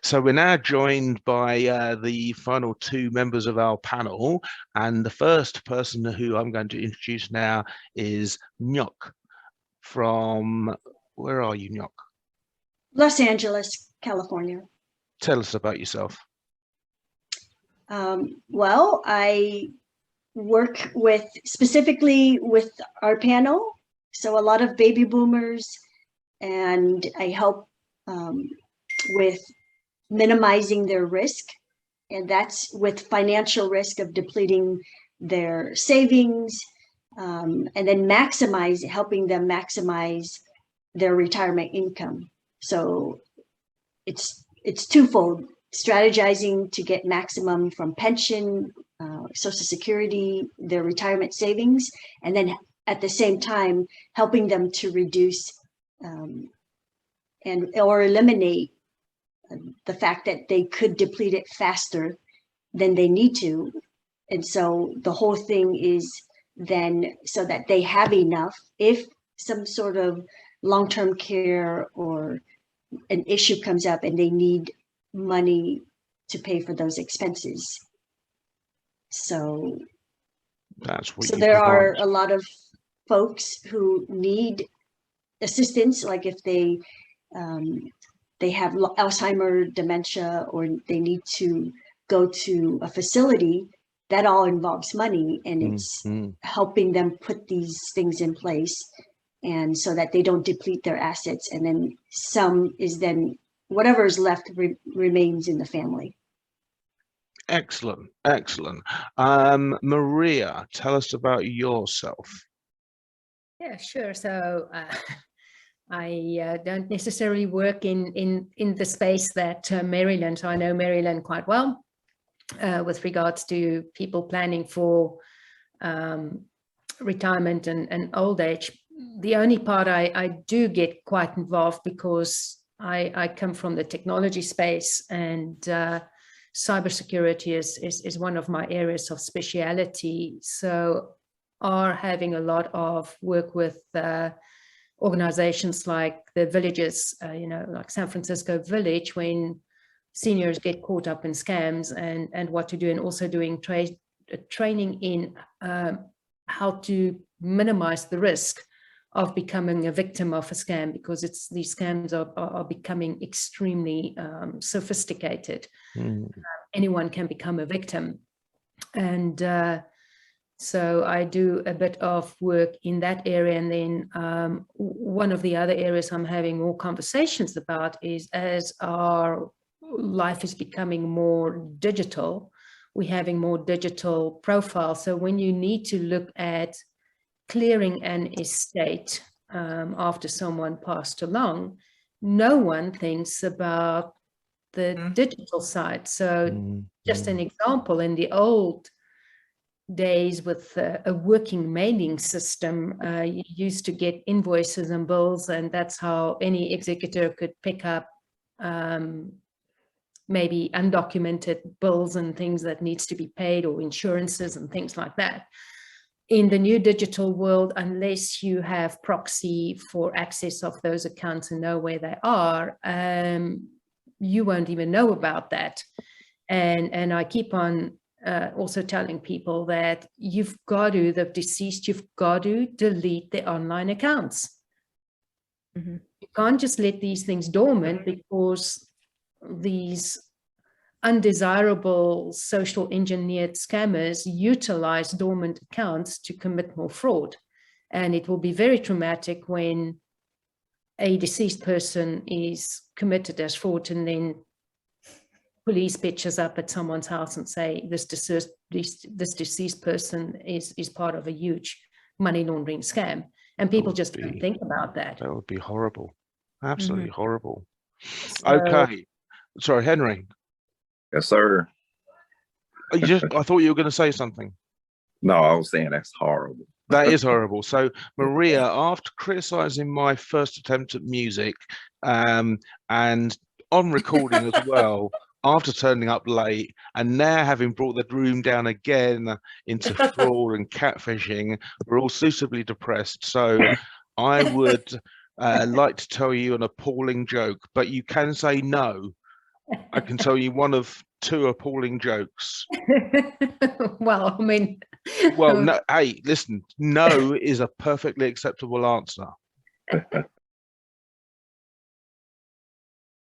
So we're now joined by the final two members of our panel, and the first person who I'm going to introduce now is Nyok from, where are you, Nyok? Los Angeles, California. Tell us about yourself. Well, I work specifically with our panel, so a lot of baby boomers, and I help with minimizing their risk, and that's with financial risk of depleting their savings, and then helping them maximize their retirement income. So it's twofold: strategizing to get maximum from pension, Social Security, their retirement savings, and then at the same time helping them to reduce or eliminate the fact that they could deplete it faster than they need to. And so the whole thing is then so that they have enough if some sort of long-term care or an issue comes up and they need money to pay for those expenses. So that's what there are a lot of folks who need assistance, like if they have Alzheimer's, dementia, or they need to go to a facility. That all involves money, and it's helping them put these things in place, and so that they don't deplete their assets, and then whatever is left remains in the family. Excellent, excellent. Maria, tell us about yourself. Yeah, sure. So I don't necessarily work in the space that Marilyn, so I know Marilyn quite well with regards to people planning for retirement and old age. The only part I do get quite involved because I come from the technology space, and cybersecurity is one of my areas of speciality. So are having a lot of work with organizations like the villages, like San Francisco Village, when seniors get caught up in scams and what to do, and also doing training in how to minimize the risk of becoming a victim of a scam, because these scams are becoming extremely sophisticated. Anyone can become a victim. And so I do a bit of work in that area. And then one of the other areas I'm having more conversations about is, as our life is becoming more digital, we're having more digital profiles. So when you need to look at clearing an estate after someone passed along, no one thinks about the digital side. So just an example, in the old days with a working mailing system, you used to get invoices and bills, and that's how any executor could pick up maybe undocumented bills and things that needs to be paid, or insurances and things like that. In the new digital world, unless you have proxy for access of those accounts and know where they are, you won't even know about that. And I keep on also telling people that the deceased, you've got to delete their online accounts. You can't just let these things dormant, because these undesirable social engineered scammers utilize dormant accounts to commit more fraud. And it will be very traumatic when a deceased person is committed as fraud, and then police pitches up at someone's house and say this deceased person is part of a huge money laundering scam, and people just don't think about that. That would be horrible, absolutely horrible. So, okay, sorry, Henry. Yes, sir. I thought you were going to say something. No, I was saying that's horrible. That is horrible. So Maria, after criticizing my first attempt at music, and on recording as well, after turning up late, and now having brought the room down again into fraud and catfishing, we're all suitably depressed. So I would like to tell you an appalling joke, but you can say no I can tell you one of two appalling jokes. Well, I mean, Well, no, hey, listen, no is a perfectly acceptable answer.